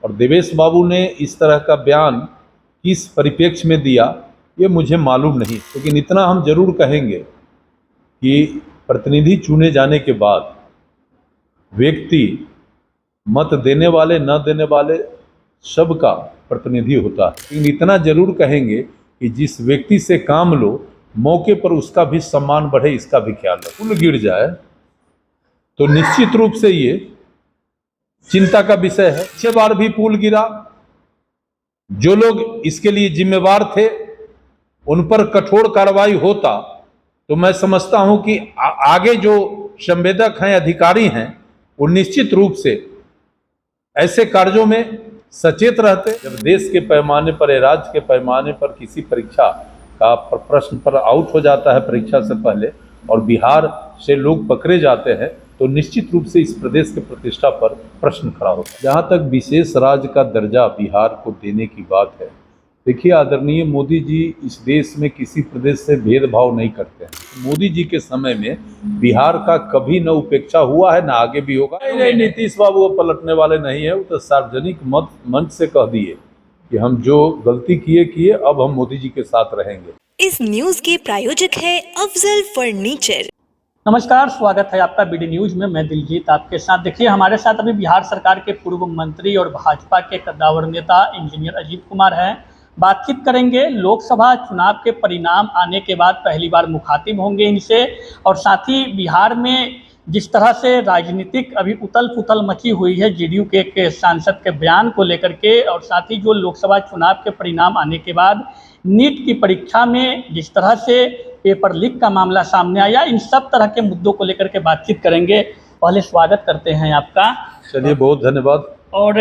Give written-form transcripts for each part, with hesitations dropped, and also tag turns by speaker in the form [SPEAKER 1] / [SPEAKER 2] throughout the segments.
[SPEAKER 1] और देवेश बाबू ने इस तरह का बयान किस परिप्रेक्ष्य में दिया ये मुझे मालूम नहीं, लेकिन इतना हम जरूर कहेंगे कि प्रतिनिधि चुने जाने के बाद व्यक्ति मत देने वाले न देने वाले सबका प्रतिनिधि होता है। लेकिन इतना जरूर कहेंगे कि जिस व्यक्ति से काम लो मौके पर उसका भी सम्मान बढ़े, इसका भी ख्याल रखो। पुल गिर जाए तो निश्चित रूप से ये चिंता का विषय है। 6 बार भी पुल गिरा, जो लोग इसके लिए जिम्मेवार थे उन पर कठोर कार्रवाई होता तो मैं समझता हूं कि आगे जो संवेदक हैं, अधिकारी हैं, वो निश्चित रूप से ऐसे कार्यों में सचेत रहते। जब देश के पैमाने पर या राज्य के पैमाने पर किसी परीक्षा का प्रश्न पर आउट हो जाता है परीक्षा से पहले और बिहार से लोग पकड़े जाते हैं तो निश्चित रूप से इस प्रदेश के प्रतिष्ठा पर प्रश्न खड़ा होता है। जहाँ तक विशेष राज्य का दर्जा बिहार को देने की बात है, देखिए आदरणीय मोदी जी इस देश में किसी प्रदेश से भेदभाव नहीं करते हैं। मोदी जी के समय में बिहार का कभी न उपेक्षा हुआ है, न आगे भी होगा। नहीं, नीतीश बाबू वो पलटने वाले नहीं है। वो तो सार्वजनिक मंच से कह दिए कि हम जो गलती किए, अब हम मोदी जी के साथ रहेंगे।
[SPEAKER 2] इस न्यूज के प्रायोजक है अफजल फर्नीचर।
[SPEAKER 3] नमस्कार, स्वागत है आपका बीडी न्यूज में। मैं दिलजीत आपके साथ। देखिए हमारे साथ अभी बिहार सरकार के पूर्व मंत्री और भाजपा के कद्दावर नेता इंजीनियर अजीत कुमार हैं। बातचीत करेंगे। लोकसभा चुनाव के परिणाम आने के बाद पहली बार मुखातिब होंगे इनसे, और साथ ही बिहार में जिस तरह से राजनीतिक अभी उथल पुथल मची हुई है जेडीयू के एक सांसद के बयान को लेकर के, और साथ ही जो लोकसभा चुनाव के परिणाम आने के बाद नीट की परीक्षा में जिस तरह से पेपर लीक का मामला सामने आया, इन सब तरह के मुद्दों को लेकर के बातचीत करेंगे। पहले स्वागत करते हैं आपका।
[SPEAKER 1] चलिए, बहुत धन्यवाद।
[SPEAKER 3] और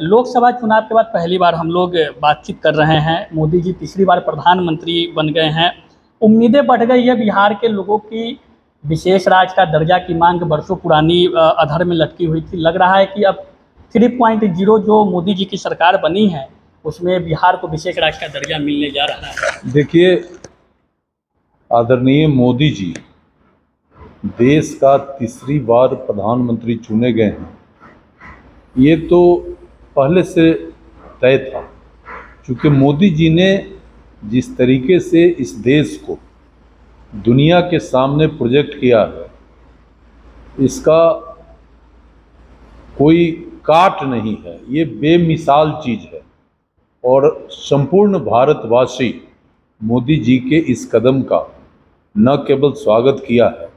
[SPEAKER 3] लोकसभा चुनाव के बाद पहली बार हम लोग बातचीत कर रहे हैं। मोदी जी तीसरी बार प्रधानमंत्री बन गए हैं। उम्मीदें बढ़ गई है बिहार के लोगों की। विशेष राज्य का दर्जा की मांग वर्षों पुरानी अधर में लटकी हुई थी। लग रहा है कि अब 3.0 जो मोदी जी की सरकार बनी है उसमें बिहार को विशेष राज्य का दर्जा मिलने जा रहा है।
[SPEAKER 1] देखिए आदरणीय मोदी जी देश का तीसरी बार प्रधानमंत्री चुने गए हैं, ये तो पहले से तय था। क्योंकि मोदी जी ने जिस तरीके से इस देश को दुनिया के सामने प्रोजेक्ट किया है, इसका कोई काट नहीं है। ये बेमिसाल चीज़ है और संपूर्ण भारतवासी मोदी जी के इस कदम का न केवल स्वागत किया है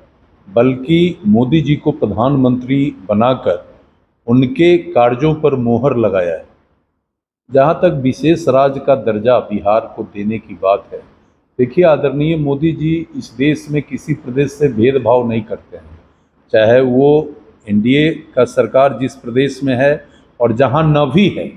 [SPEAKER 1] बल्कि मोदी जी को प्रधानमंत्री बनाकर उनके कार्यों पर मोहर लगाया है। जहाँ तक विशेष राज्य का दर्जा बिहार को देने की बात है, देखिए आदरणीय मोदी जी इस देश में किसी प्रदेश से भेदभाव नहीं करते हैं। चाहे वो एनडीए का सरकार जिस प्रदेश में है और जहाँ न भी है,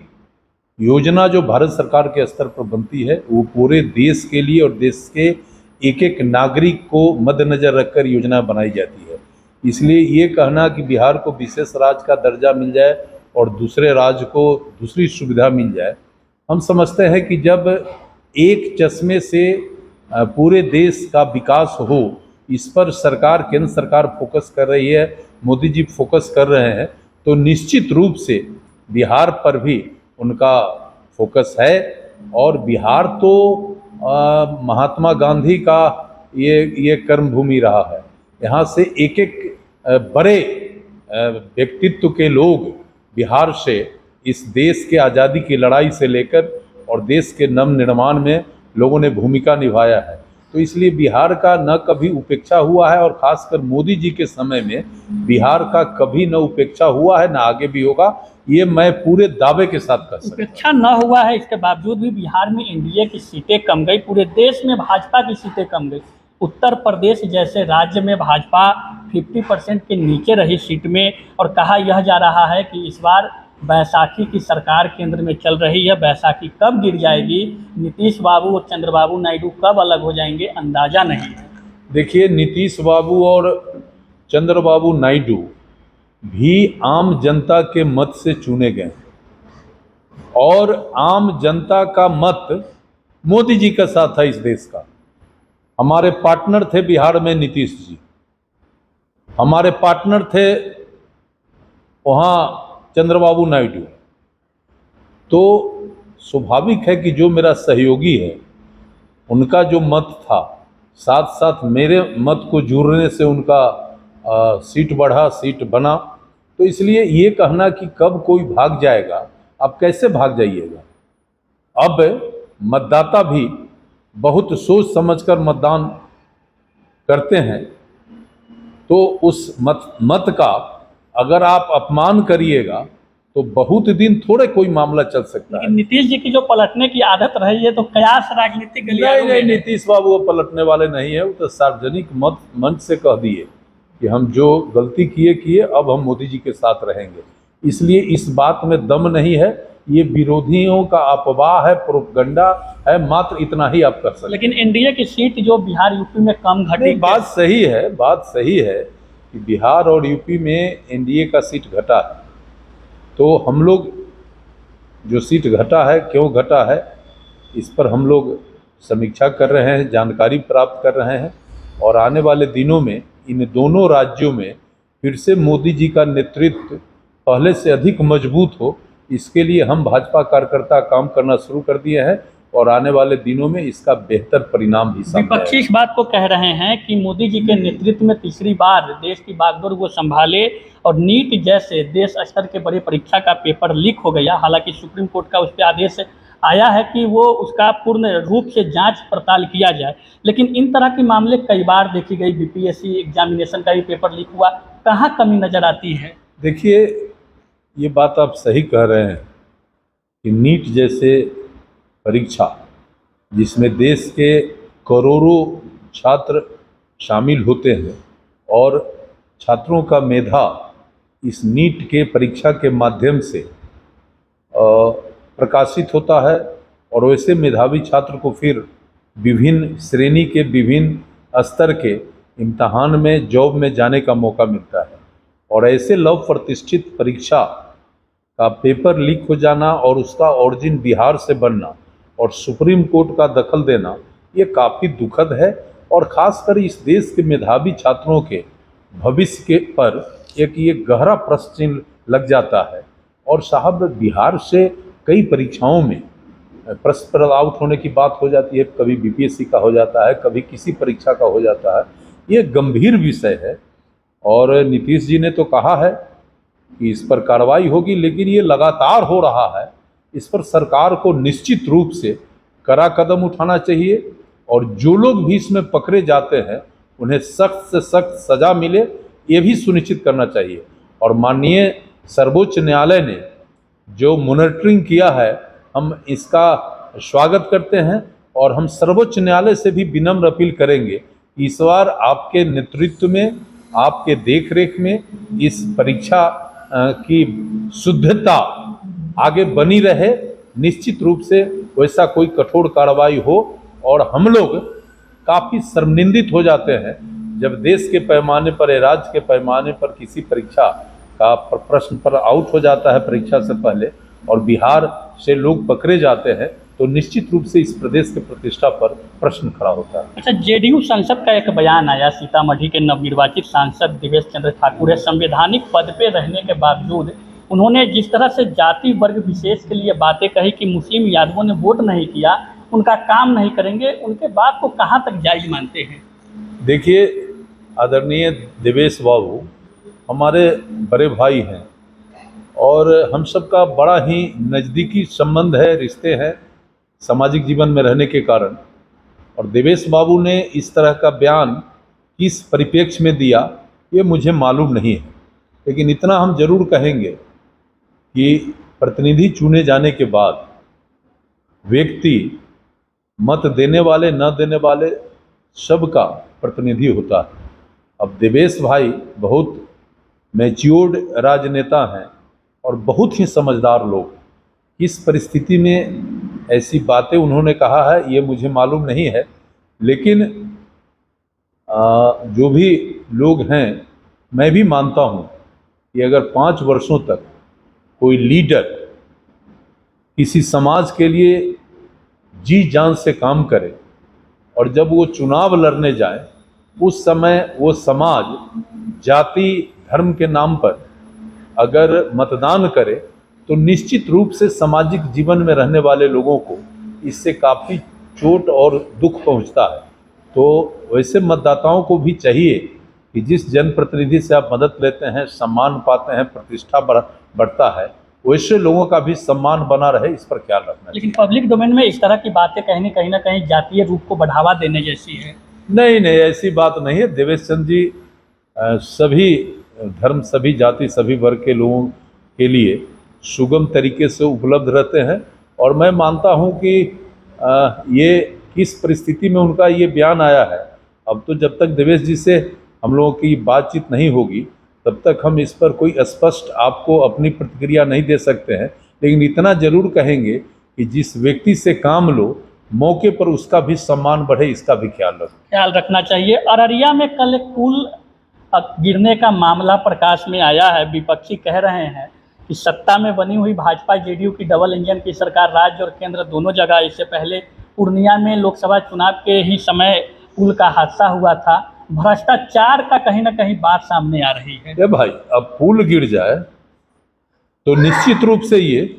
[SPEAKER 1] योजना जो भारत सरकार के स्तर पर बनती है वो पूरे देश के लिए और देश के एक एक नागरिक को मद्देनजर रखकर योजना बनाई जाती है। इसलिए ये कहना कि बिहार को विशेष राज्य का दर्जा मिल जाए और दूसरे राज्य को दूसरी सुविधा मिल जाए, हम समझते हैं कि जब एक चश्मे से पूरे देश का विकास हो, इस पर सरकार, केंद्र सरकार फोकस कर रही है, मोदी जी फोकस कर रहे हैं, तो निश्चित रूप से बिहार पर भी उनका फोकस है। और बिहार तो महात्मा गांधी का ये कर्मभूमि रहा है। यहाँ से एक एक बड़े व्यक्तित्व के लोग बिहार से इस देश के आज़ादी की लड़ाई से लेकर और देश के नवनिर्माण में लोगों ने भूमिका निभाया है। तो इसलिए बिहार का न कभी उपेक्षा हुआ है और ख़ासकर मोदी जी के समय में बिहार का कभी न उपेक्षा हुआ है, न आगे भी होगा। ये मैं पूरे दावे के साथ कर सकता हूं।
[SPEAKER 3] उपेक्षा न हुआ है, इसके बावजूद भी बिहार में एनडीए की सीटें कम गई, पूरे देश में भाजपा की सीटें कम गई। उत्तर प्रदेश जैसे राज्य में भाजपा 50% के नीचे रही सीट में, और कहा यह जा रहा है कि इस बार बैसाखी की सरकार केंद्र में चल रही है। बैसाखी कब गिर जाएगी, नीतीश बाबू और चंद्रबाबू नायडू कब अलग हो जाएंगे, अंदाजा नहीं है।
[SPEAKER 1] देखिए, नीतीश बाबू और चंद्रबाबू नायडू भी आम जनता के मत से चुने गए और आम जनता का मत मोदी जी का साथ था। इस देश का हमारे पार्टनर थे बिहार में नीतीश जी, हमारे पार्टनर थे वहाँ चंद्रबाबू नायडू। तो स्वाभाविक है कि जो मेरा सहयोगी है उनका जो मत था, साथ साथ मेरे मत को जुड़ने से उनका सीट बढ़ा, सीट बना। तो इसलिए ये कहना कि कब कोई भाग जाएगा, आप कैसे भाग जाइएगा। अब मतदाता भी बहुत सोच समझकर मतदान करते हैं, तो उस मत का अगर आप अपमान करिएगा तो बहुत दिन थोड़े कोई मामला चल सकता है।
[SPEAKER 3] लेकिन नीतीश जी की जो पलटने की आदत रही है, तो कयास राजनीतिक गलियारों
[SPEAKER 1] नहीं,
[SPEAKER 3] में है।
[SPEAKER 1] नीतीश बाबू वो पलटने वाले नहीं है। वो तो सार्वजनिक मंच से कह दिए कि हम जो गलती किए, अब हम मोदी जी के साथ रहेंगे। इसलिए इस बात में दम नहीं है, ये विरोधियों का अफवाह है, प्रोपगंडा है, मात्र इतना ही आप कर सकते हैं।
[SPEAKER 3] लेकिन एनडीए की सीट जो बिहार यूपी में कम घटी,
[SPEAKER 1] नहीं, बात सही है कि बिहार और यूपी में एनडीए का सीट घटा है। तो हम लोग जो सीट घटा है, क्यों घटा है, इस पर हम लोग समीक्षा कर रहे हैं, जानकारी प्राप्त कर रहे हैं। और आने वाले दिनों में इन दोनों राज्यों में फिर से मोदी जी का नेतृत्व पहले से अधिक मजबूत हो, इसके लिए हम भाजपा कार्यकर्ता काम करना शुरू कर दिए हैं। और आने वाले दिनों में इसका बेहतर परिणाम भी सामने आएगा।
[SPEAKER 3] विपक्षी इस बात को कह रहे हैं कि मोदी जी के नेतृत्व में तीसरी बार देश की बागडोर वो संभाले, और नीट जैसे देश स्तर के बड़े परीक्षा का पेपर लीक हो गया। हालांकि सुप्रीम कोर्ट का उस पर आदेश आया है कि वो उसका पूर्ण रूप से जांच पड़ताल किया जाए, लेकिन इन तरह के मामले कई बार देखी गई। बीपीएससी एग्जामिनेशन का भी पेपर लीक हुआ, कहाँ कमी नजर आती है?
[SPEAKER 1] देखिए, ये बात आप सही कह रहे हैं कि नीट जैसे परीक्षा जिसमें देश के करोड़ों छात्र शामिल होते हैं और छात्रों का मेधा इस नीट के परीक्षा के माध्यम से प्रकाशित होता है, और वैसे मेधावी छात्र को फिर विभिन्न श्रेणी के, विभिन्न स्तर के इम्तहान में, जॉब में जाने का मौका मिलता है। और ऐसे लव प्रतिष्ठित परीक्षा का पेपर लीक हो जाना और उसका ओरिजिन बिहार से बनना और सुप्रीम कोर्ट का दखल देना, ये काफ़ी दुखद है। और ख़ासकर इस देश के मेधावी छात्रों के भविष्य के पर एक ये गहरा प्रश्न चिन्ह लग जाता है। और साहब, बिहार से कई परीक्षाओं में प्रश्न पत्र आउट होने की बात हो जाती है, कभी बीपीएससी का हो जाता है, कभी किसी परीक्षा का हो जाता है। ये गंभीर विषय है और नीतीश जी ने तो कहा है कि इस पर कार्रवाई होगी, लेकिन ये लगातार हो रहा है। इस पर सरकार को निश्चित रूप से कड़ा कदम उठाना चाहिए और जो लोग भी इसमें पकड़े जाते हैं उन्हें सख्त से सख्त सज़ा मिले, ये भी सुनिश्चित करना चाहिए। और माननीय सर्वोच्च न्यायालय ने जो मॉनिटरिंग किया है, हम इसका स्वागत करते हैं। और हम सर्वोच्च न्यायालय से भी विनम्र अपील करेंगे कि इस बार आपके नेतृत्व में, आपके देखरेख में इस परीक्षा की शुद्धता आगे बनी रहे। निश्चित रूप से वैसा कोई कठोर कार्रवाई हो। और हम लोग काफ़ी शर्मिंदित हो जाते हैं जब देश के पैमाने पर, राज्य के पैमाने पर किसी परीक्षा का प्रश्न पर आउट हो जाता है परीक्षा से पहले, और बिहार से लोग पकड़े जाते हैं, तो निश्चित रूप से इस प्रदेश के प्रतिष्ठा पर प्रश्न खड़ा होता है।
[SPEAKER 3] अच्छा, जेडीयू संसद का एक बयान आया, सीतामढ़ी के नवनिर्वाचित सांसद दिवेश चंद्र ठाकुर है, संवैधानिक पद पे रहने के बावजूद उन्होंने जिस तरह से जाति वर्ग विशेष के लिए बातें कही कि मुस्लिम यादवों ने वोट नहीं किया, उनका काम नहीं करेंगे, उनके बात को कहाँ तक जायज मानते हैं?
[SPEAKER 1] देखिए, आदरणीय दिवेश बाबू हमारे बड़े भाई हैं और हम सबका बड़ा ही नज़दीकी संबंध है, रिश्ते हैं सामाजिक जीवन में रहने के कारण। और दिवेश बाबू ने इस तरह का बयान किस परिप्रेक्ष्य में दिया, ये मुझे मालूम नहीं है, लेकिन इतना हम जरूर कहेंगे कि प्रतिनिधि चुने जाने के बाद व्यक्ति मत देने वाले, न देने वाले सबका प्रतिनिधि होता है। अब दिवेश भाई बहुत मैच्योर्ड राजनेता हैं और बहुत ही समझदार लोग। किस परिस्थिति में ऐसी बातें उन्होंने कहा है ये मुझे मालूम नहीं है, लेकिन जो भी लोग हैं, मैं भी मानता हूँ कि अगर 5 वर्षों तक कोई लीडर किसी समाज के लिए जी जान से काम करे और जब वो चुनाव लड़ने जाए उस समय वो समाज जाति धर्म के नाम पर अगर मतदान करे तो निश्चित रूप से सामाजिक जीवन में रहने वाले लोगों को इससे काफ़ी चोट और दुख पहुंचता है। तो वैसे मतदाताओं को भी चाहिए कि जिस जनप्रतिनिधि से आप मदद लेते हैं, सम्मान पाते हैं, प्रतिष्ठा बढ़ता है, वैसे लोगों का भी सम्मान बना रहे, इस पर ख्याल रखना चाहिए।
[SPEAKER 3] लेकिन पब्लिक डोमेन में इस तरह की बातें कहीं ना कहीं जातीय रूप को बढ़ावा देने जैसी है।
[SPEAKER 1] नहीं नहीं, ऐसी बात नहीं है। देवेश चंद्र जी सभी धर्म, सभी जाति, सभी वर्ग के लोगों के लिए सुगम तरीके से उपलब्ध रहते हैं। और मैं मानता हूं कि ये किस परिस्थिति में उनका ये बयान आया है, अब तो जब तक देवेश जी से हम लोगों की बातचीत नहीं होगी तब तक हम इस पर कोई स्पष्ट आपको अपनी प्रतिक्रिया नहीं दे सकते हैं। लेकिन इतना जरूर कहेंगे कि जिस व्यक्ति से काम लो, मौके पर उसका भी सम्मान बढ़े, इसका भी ख्याल
[SPEAKER 3] रखना चाहिए। अररिया में कल एक पुल गिरने का मामला प्रकाश में आया है। विपक्षी कह रहे हैं कि सत्ता में बनी हुई भाजपा जेडीयू की डबल इंजन की सरकार राज्य और केंद्र दोनों जगह, इससे पहले पूर्णिया में लोकसभा चुनाव के ही समय पुल का हादसा हुआ था, भ्रष्टाचार का कहीं ना कहीं बात सामने आ रही है।
[SPEAKER 1] ये भाई, अब पुल गिर जाए तो निश्चित रूप से ये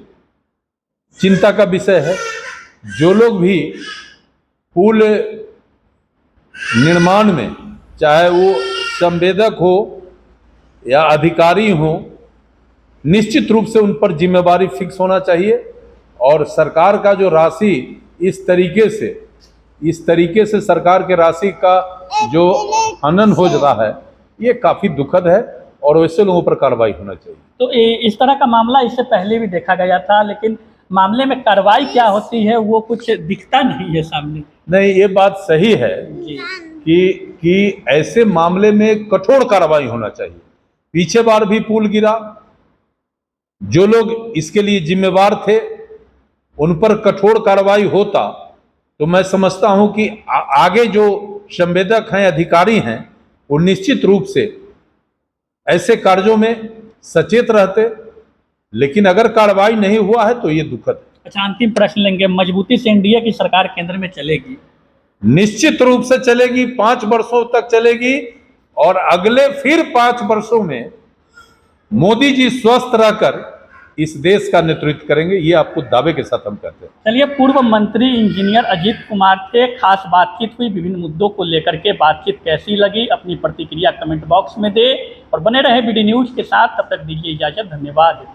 [SPEAKER 1] चिंता का विषय है। जो लोग भी पुल निर्माण में, चाहे वो संवेदक हो या अधिकारी हो, निश्चित रूप से उन पर जिम्मेवारी फिक्स होना चाहिए। और सरकार का जो राशि इस तरीके से सरकार के राशि का जो हनन हो जाता है, ये काफ़ी दुखद है और वैसे लोगों पर कार्रवाई होना चाहिए।
[SPEAKER 3] तो इस तरह का मामला इससे पहले भी देखा गया था, लेकिन मामले में कार्रवाई क्या होती है वो कुछ दिखता नहीं है सामने।
[SPEAKER 1] नहीं, ये बात सही है कि ऐसे मामले में कठोर कार्रवाई होना चाहिए। पीछे बार भी पुल गिरा, जो लोग इसके लिए जिम्मेवार थे उन पर कठोर कार्रवाई होता तो मैं समझता हूं कि आगे जो संवेदक हैं, अधिकारी हैं, वो निश्चित रूप से ऐसे कार्यों में सचेत रहते। लेकिन अगर कार्रवाई नहीं हुआ है तो ये दुखद है।
[SPEAKER 3] अच्छा, अंतिम प्रश्न लेंगे। मजबूती से एनडीए की सरकार केंद्र में चलेगी?
[SPEAKER 1] निश्चित रूप से चलेगी, 5 वर्षों तक चलेगी। और अगले फिर 5 वर्षों में मोदी जी स्वस्थ रहकर इस देश का नेतृत्व करेंगे, ये आपको दावे के साथ हम कहते हैं।
[SPEAKER 3] चलिए, पूर्व मंत्री इंजीनियर अजीत कुमार थे, खास बातचीत हुई विभिन्न मुद्दों को लेकर के। बातचीत कैसी लगी अपनी प्रतिक्रिया कमेंट बॉक्स में दे और बने रहे बीडी न्यूज के साथ। तब तक दीजिए इजाजत, धन्यवाद।